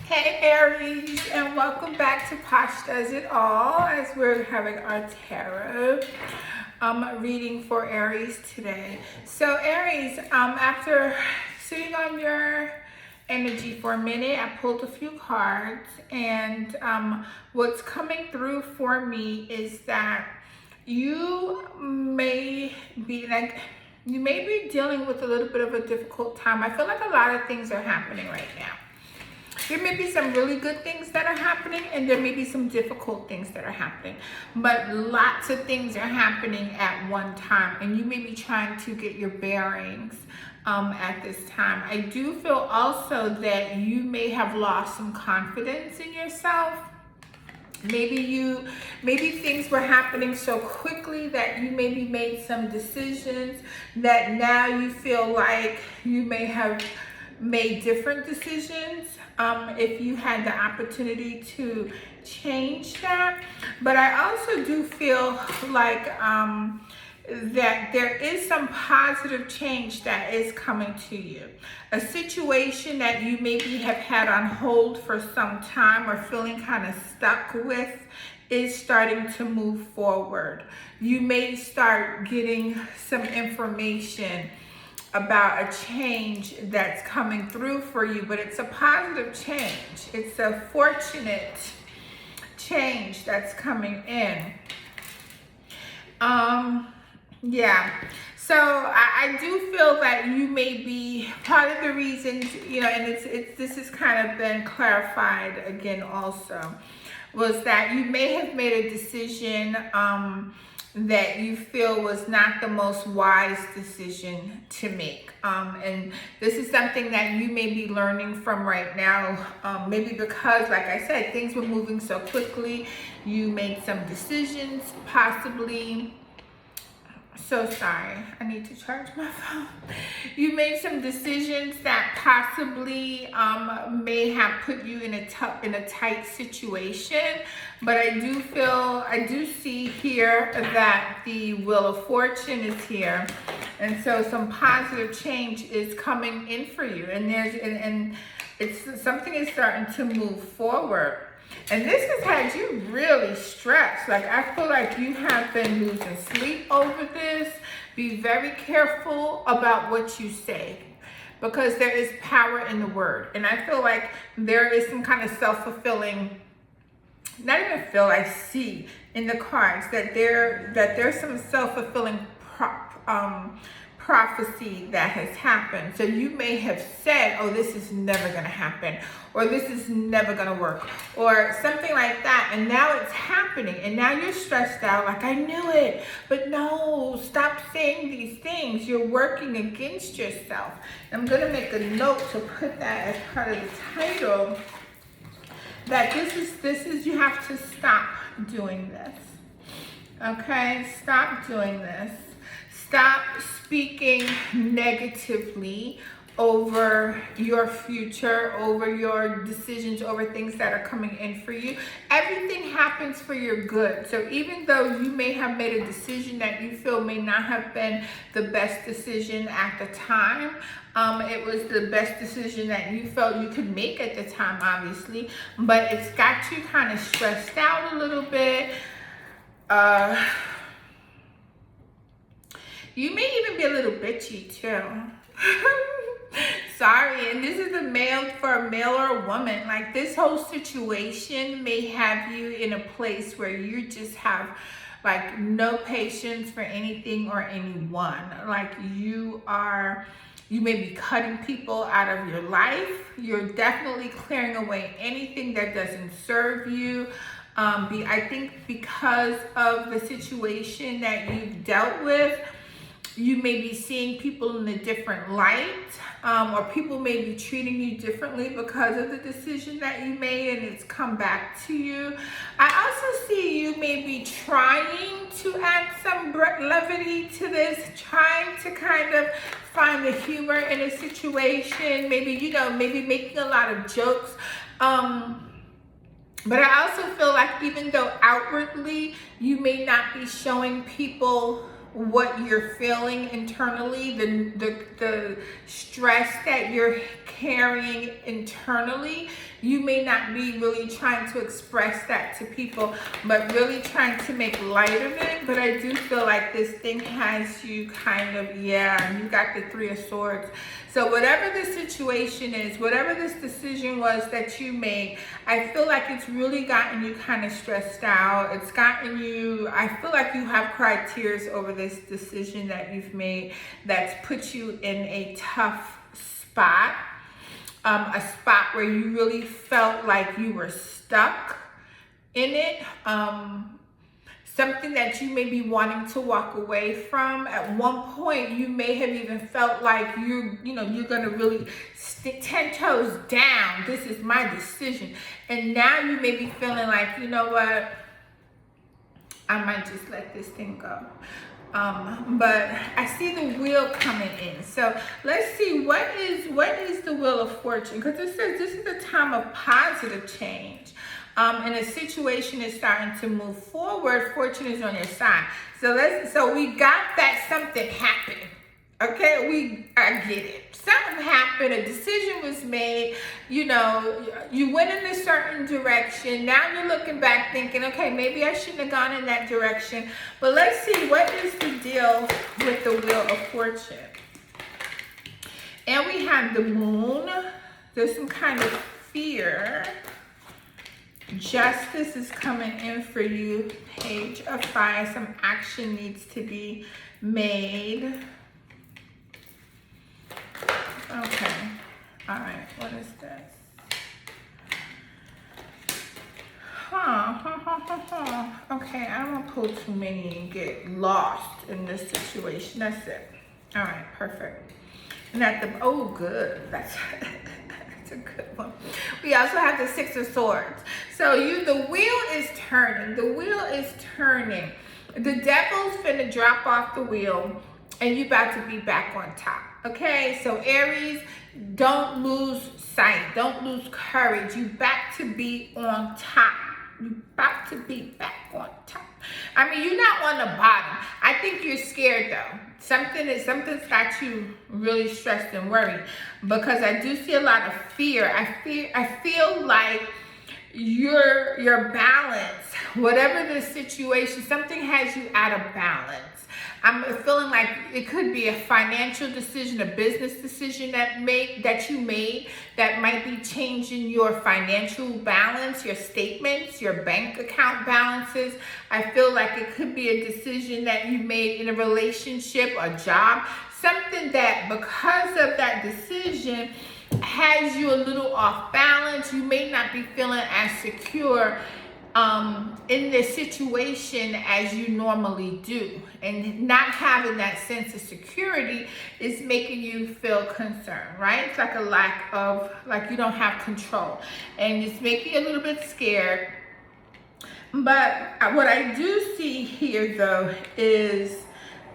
Hey Aries, and welcome back to Posh Does It All as we're having our tarot reading for Aries today. So Aries, after sitting on your energy for a minute, I pulled a few cards, and what's coming through for me is that you may be dealing with a little bit of a difficult time. I feel like a lot of things are happening right now. There may be some really good things that are happening, and there may be some difficult things that are happening, but lots of things are happening at one time, and you may be trying to get your bearings at this time. I do feel also that you may have lost some confidence in yourself. Maybe things were happening so quickly that you maybe made some decisions that now you feel like you may have made different decisions if you had the opportunity to change that. But I also do feel like that there is some positive change that is coming to you. A situation that you maybe have had on hold for some time or feeling kind of stuck with is starting to move forward. You may start getting some information about a change that's coming through for you, but it's a positive change. It's a fortunate change that's coming in. Yeah. So I do feel that you may be part of the reasons, and this has kind of been clarified again also, was that you may have made a decision that you feel was not the most wise decision to make. And this is something that you may be learning from right now, maybe because, like I said, things were moving so quickly. You made some decisions, possibly. So sorry, I need to charge my phone. You made some decisions that possibly may have put you in a tight situation, but I do see here that the Wheel of Fortune is here, and so some positive change is coming in for you, and it's something is starting to move forward. And this has had you really stressed. Like, I feel like you have been losing sleep over this. Be very careful about what you say, because there is power in the word. And I feel like there is some kind of self-fulfilling, not even feel, I see in the cards that there's some self-fulfilling prophecy that has happened. So you may have said, oh, this is never going to happen, or this is never going to work, or something like that, and now it's happening, and now you're stressed out like, I knew it. But no, stop saying these things. You're working against yourself. I'm going to make a note to put that as part of the title, that this is you have to stop doing this. Okay, stop doing this. Stop speaking negatively over your future, over your decisions, over things that are coming in for you. Everything happens for your good. So even though you may have made a decision that you feel may not have been the best decision at the time, it was the best decision that you felt you could make at the time, obviously, but it's got you kind of stressed out a little bit. You may even be a little bitchy too. Sorry, and this is for a male or a woman. Like, this whole situation may have you in a place where you just have like no patience for anything or anyone. Like, you may be cutting people out of your life. You're definitely clearing away anything that doesn't serve you. I think because of the situation that you've dealt with, you may be seeing people in a different light, or people may be treating you differently because of the decision that you made, and it's come back to you. I also see you may be trying to add some levity to this, trying to kind of find the humor in a situation, maybe making a lot of jokes. But I also feel like even though outwardly you may not be showing people what you're feeling internally, the stress that you're carrying internally. You may not be really trying to express that to people, but really trying to make light of it. But I do feel like this thing has you kind of, yeah, you got the Three of Swords. So whatever the situation is, whatever this decision was that you made, I feel like it's really gotten you kind of stressed out. It's gotten you, I feel like you have cried tears over this decision that you've made that's put you in a tough spot. A spot where you really felt like you were stuck in it. Something that you may be wanting to walk away from. At one point, you may have even felt like you're gonna really stick 10 toes down. This is my decision. And now you may be feeling like, you know what? I might just let this thing go. But I see the wheel coming in. So let's see, what is the Wheel of Fortune? Because it says this is a time of positive change. And the situation is starting to move forward. Fortune is on your side. So we got that something happened. Okay, I get it. Something happened, a decision was made, you went in a certain direction. Now you're looking back thinking, okay, maybe I shouldn't have gone in that direction. But let's see, what is the deal with the Wheel of Fortune? And we have the Moon. There's some kind of fear. Justice is coming in for you. Page of Fire. Some action needs to be made. Okay. All right. What is this? Okay. I don't want to pull too many and get lost in this situation. That's it. All right. Perfect. And at the, oh, good. That's a good one. We also have the Six of Swords. So the wheel is turning. The wheel is turning. The devil's finna drop off the wheel and you about to be back on top. Okay, so Aries, don't lose sight. Don't lose courage. You back to be on top. You about to be back on top. I mean, you're not on the bottom. I think you're scared though. Something's got you really stressed and worried, because I do see a lot of fear. I feel like your balance, whatever the situation, something has you out of balance. I'm feeling like it could be a financial decision, a business decision that you made that might be changing your financial balance, your statements, your bank account balances. I feel like it could be a decision that you made in a relationship, a job, something that because of that decision has you a little off balance. You may not be feeling as secure in this situation as you normally do, and not having that sense of security is making you feel concerned, right? It's like a lack of, like you don't have control, and it's making you a little bit scared. But what I do see here though is,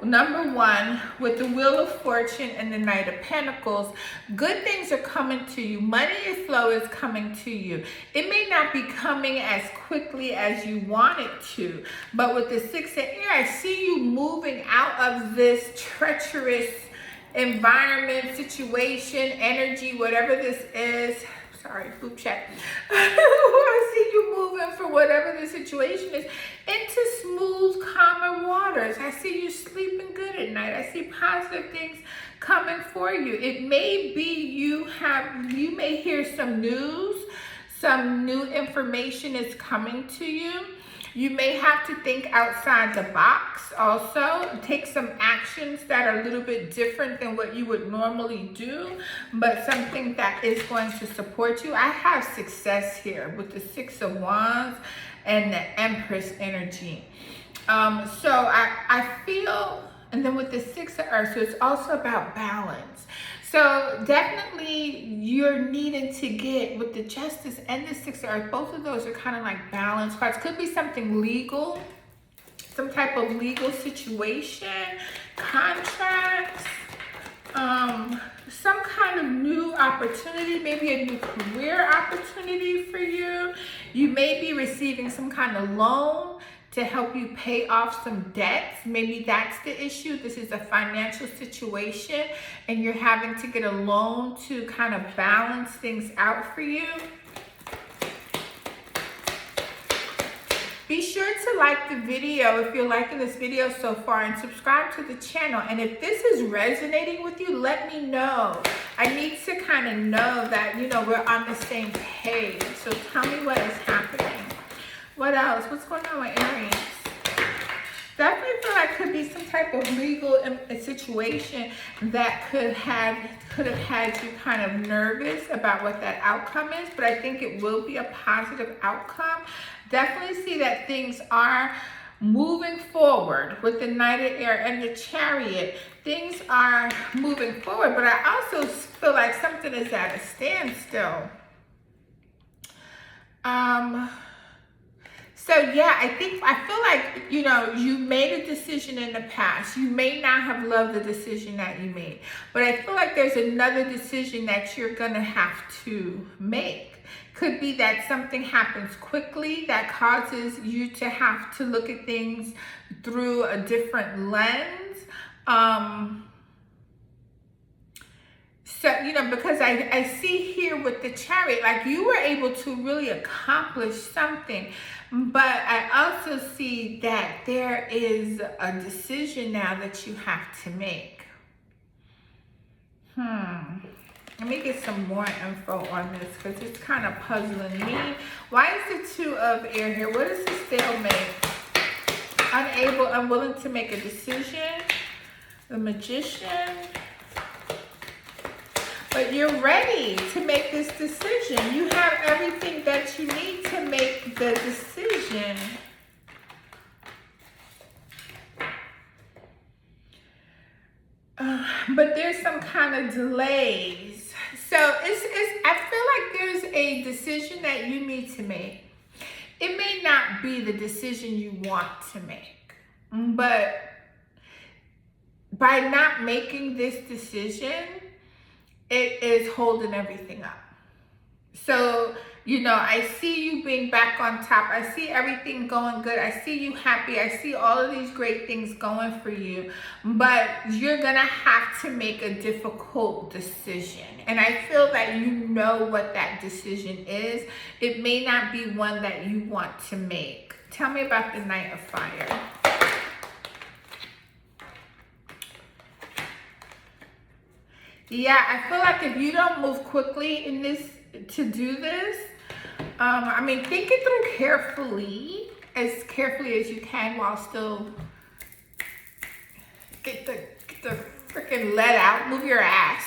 number one, with the Wheel of Fortune and the Knight of Pentacles, good things are coming to you. Money flow is coming to you. It may not be coming as quickly as you want it to, but with the Six of Air, I see you moving out of this treacherous environment, situation, energy, whatever this is. Sorry, group chat. I see you moving for whatever the situation is into smooth, calmer waters. I see you sleeping good at night. I see positive things coming for you. It may be you may hear some news, some new information is coming to you. You may have to think outside the box also. Take some actions that are a little bit different than what you would normally do, but something that is going to support you. I have success here with the Six of Wands and the Empress energy. So I feel, and then with the Six of Earth, so it's also about balance. So definitely you're needing to get with the Justice and the Six of Earth. Both of those are kind of like balance cards. Could be something legal, some type of legal situation, contracts, some kind of new opportunity, maybe a new career opportunity for you. You may be receiving some kind of loan to help you pay off some debts. Maybe that's the issue. This is a financial situation and you're having to get a loan to kind of balance things out for you. Be sure to like the video if you're liking this video so far, and subscribe to the channel. And if this is resonating with you, let me know. I need to kind of know that, you know, we're on the same page. So tell me what is happening. What else? What's going on with Aries? Definitely feel like could be some type of legal situation that could have had you kind of nervous about what that outcome is, but I think it will be a positive outcome. Definitely see that things are moving forward with the Knight of Air and the Chariot. Things are moving forward, but I also feel like something is at a standstill. So yeah, I feel like, you know, you made a decision in the past. You may not have loved the decision that you made, but I feel like there's another decision that you're gonna have to make. Could be that something happens quickly that causes you to have to look at things through a different lens. So, you know, because I see here with the Chariot, like you were able to really accomplish something, but I also see that there is a decision now that you have to make. Let me get some more info on this because it's kind of puzzling me. Why is the Two of Air here? What is the stalemate? Unable, unwilling to make a decision. The Magician. But you're ready to make this decision. You have everything that you need to make the decision. But there's some kind of delays. So I feel like there's a decision that you need to make. It may not be the decision you want to make, but by not making this decision, it is holding everything up. So, you know, I see you being back on top. I see everything going good. I see you happy. I see all of these great things going for you. But you're going to have to make a difficult decision. And I feel that you know what that decision is. It may not be one that you want to make. Tell me about the Knight of Fire. Yeah, I feel like if you don't move quickly in this to do this, I mean, think it through carefully as you can while still get the freaking let out, move your ass,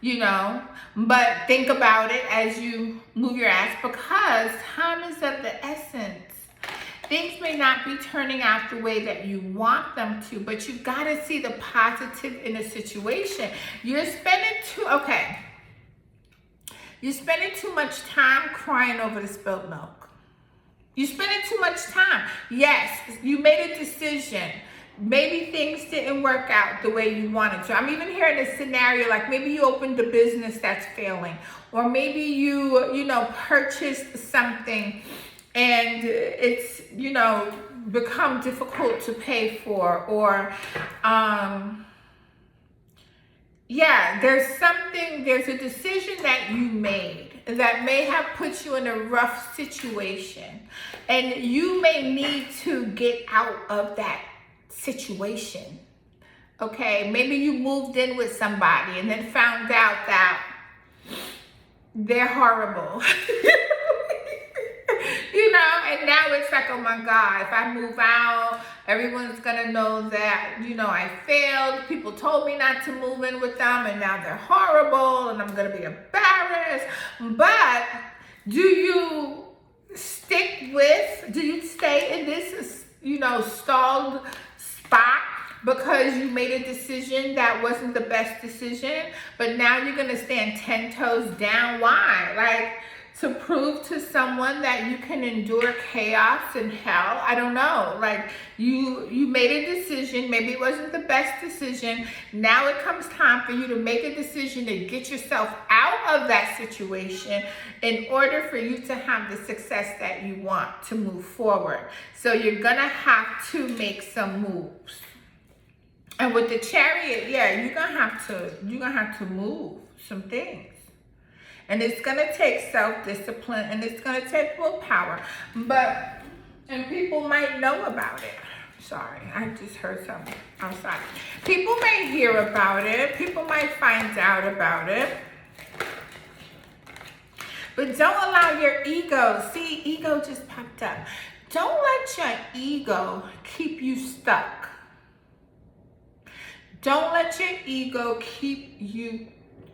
you know, but think about it as you move your ass because time is of the essence. Things may not be turning out the way that you want them to, but you've got to see the positive in a situation. You're spending too much time crying over the spilled milk. You're spending too much time. Yes, you made a decision. Maybe things didn't work out the way you wanted to. I'm even hearing a scenario like maybe you opened a business that's failing, or maybe you purchased something and it's, you know, become difficult to pay for, or yeah, there's a decision that you made that may have put you in a rough situation, and you may need to get out of that situation. Okay, maybe you moved in with somebody and then found out that they're horrible. You know, and now it's like, oh my God, if I move out, everyone's gonna know that, you know, I failed. People told me not to move in with them and now they're horrible and I'm gonna be embarrassed. But do you stay in this, you know, stalled spot because you made a decision that wasn't the best decision, but now you're gonna stand 10 toes down? Why? Like, to prove to someone that you can endure chaos and hell. I don't know. Like you made a decision. Maybe it wasn't the best decision. Now it comes time for you to make a decision to get yourself out of that situation in order for you to have the success that you want to move forward. So you're gonna have to make some moves. And with the Chariot, yeah, you're gonna have to move some things. And it's going to take self-discipline, and it's going to take willpower. And people might know about it. Sorry, I just heard something outside. People may hear about it. People might find out about it. But don't allow your ego, see, ego just popped up. Don't let your ego keep you stuck. Don't let your ego keep you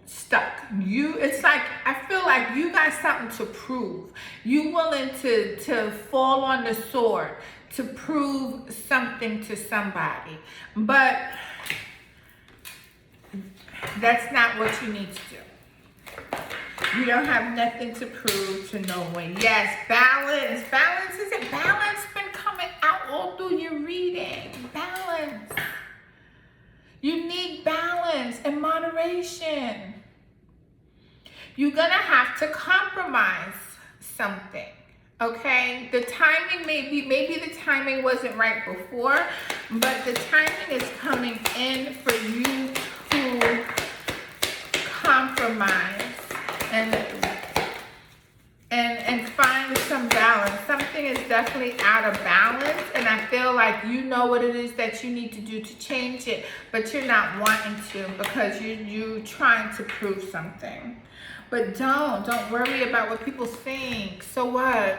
stuck. It's like, I feel like you got something to prove. You willing to fall on the sword to prove something to somebody. But that's not what you need to do. You don't have nothing to prove to no one. Yes, balance. Balance isn't balance been coming out all through your reading. Balance. You need balance and moderation. You're gonna have to compromise something, okay? The timing maybe the timing wasn't right before, but the timing is coming in for you to compromise and find some balance. Something is definitely out of balance, and I feel like you know what it is that you need to do to change it, but you're not wanting to because you're trying to prove something. But don't worry about what people think. So what?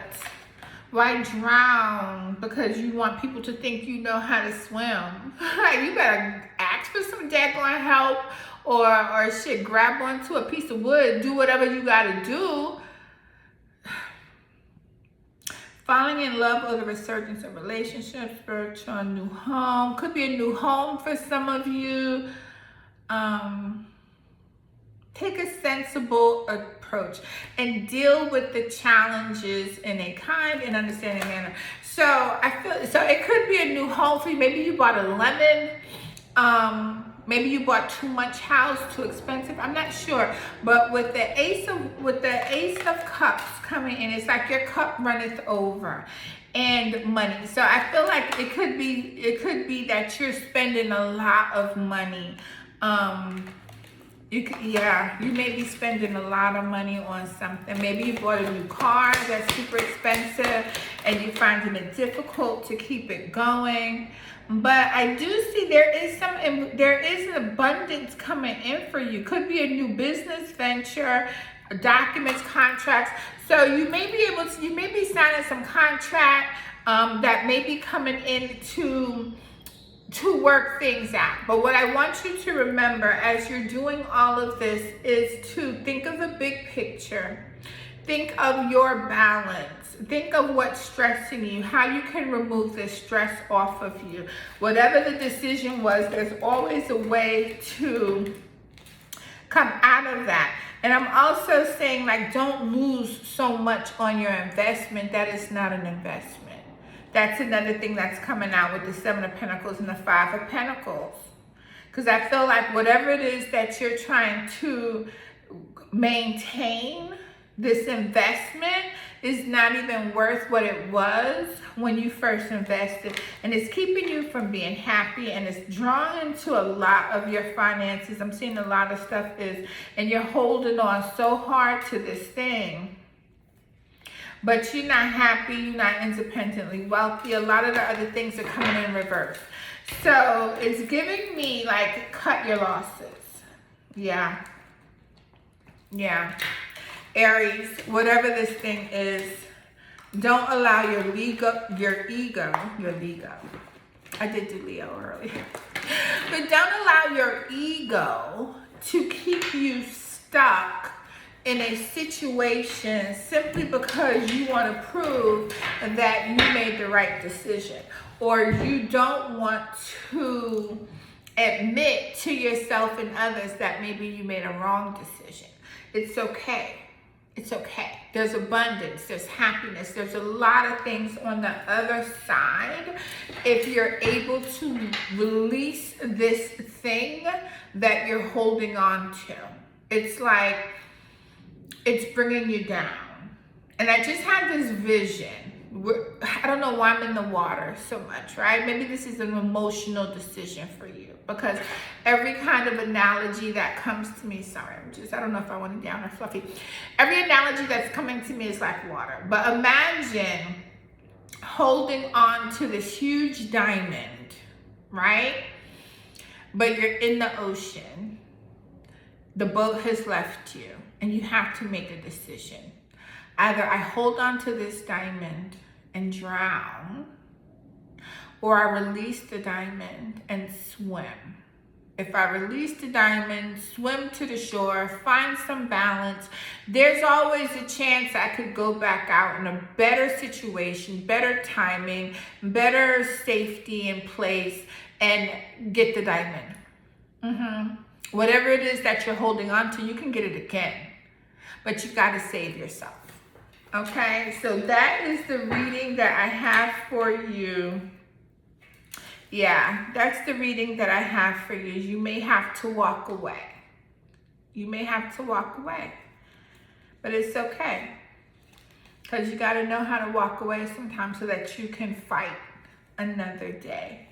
Why drown because you want people to think you know how to swim? Like, you better ask for some daggone help or shit, grab onto a piece of wood, do whatever you gotta do. Falling in love or the resurgence of relationships, spiritual, new home. Could be a new home for some of you. Take a sensible approach and deal with the challenges in a kind and understanding manner. So it could be a new home for you. Maybe you bought a lemon. Maybe you bought too much house, too expensive. I'm not sure. But with the Ace of Cups coming in, it's like your cup runneth over. And money. So I feel like it could be that you're spending a lot of money. You may be spending a lot of money on something. Maybe you bought a new car that's super expensive and you're finding it difficult to keep it going. But I do see there is an abundance coming in for you. Could be a new business venture, documents, contracts. So you may be signing some contract that may be coming in to work things out. But what I want you to remember as you're doing all of this is to think of the big picture. Think of your balance. Think of what's stressing you, how you can remove this stress off of you. Whatever the decision was, there's always a way to come out of that. And I'm also saying, like, don't lose so much on your investment. That is not an investment. That's another thing that's coming out with the Seven of Pentacles and the Five of Pentacles. Because I feel like whatever it is that you're trying to maintain, this investment is not even worth what it was when you first invested. And it's keeping you from being happy, and it's drawing into a lot of your finances. I'm seeing a lot of stuff and you're holding on so hard to this thing. But you're not happy, you're not independently wealthy. A lot of the other things are coming in reverse. So it's giving me like, cut your losses. Yeah. Aries, whatever this thing is, don't allow your ego. I did do Leo earlier. But don't allow your ego to keep you stuck in a situation simply because you want to prove that you made the right decision, or you don't want to admit to yourself and others that maybe you made a wrong decision. It's okay. It's okay. There's abundance, there's happiness, there's a lot of things on the other side. If you're able to release this thing that you're holding on to, it's like it's bringing you down. And I just had this vision. I don't know why I'm in the water so much, right? Maybe this is an emotional decision for you, because every kind of analogy that comes to me, sorry, I don't know if I want it down or fluffy. Every analogy that's coming to me is like water. But imagine holding on to this huge diamond, right? But you're in the ocean. The boat has left you, and you have to make a decision. Either I hold on to this diamond and drown, or I release the diamond and swim. If I release the diamond, swim to the shore, find some balance, there's always a chance I could go back out in a better situation, better timing, better safety in place, and get the diamond. Whatever it is that you're holding on to, you can get it again, but you got to save yourself. Okay, so that is the reading that I have for you. Yeah, that's the reading that I have for you. You may have to walk away. You may have to walk away, but it's okay, because you got to know how to walk away sometimes so that you can fight another day.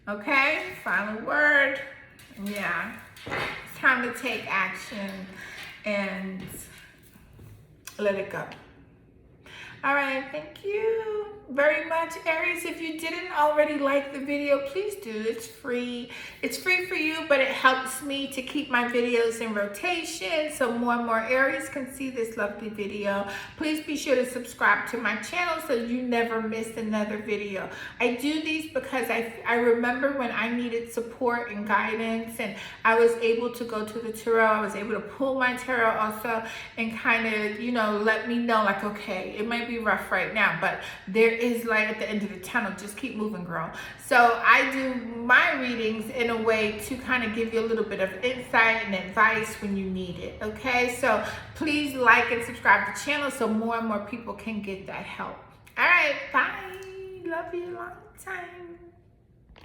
Okay, final word. Yeah, it's time to take action and let it go. All right, thank you very much, Aries. If you didn't already like the video, please do. It's free. It's free for you, but it helps me to keep my videos in rotation so more and more Aries can see this lovely video. Please be sure to subscribe to my channel so you never miss another video. I do these because I remember when I needed support and guidance, and I was able to go to the tarot. I was able to pull my tarot also and kind of, you know, let me know, like, okay, it might be rough right now, but there is light at the end of the tunnel. Just keep moving, girl. So I do my readings in a way to kind of give you a little bit of insight and advice when you need it. Okay, so please like and subscribe to the channel so more and more people can get that help. All right, bye. Love you a long time.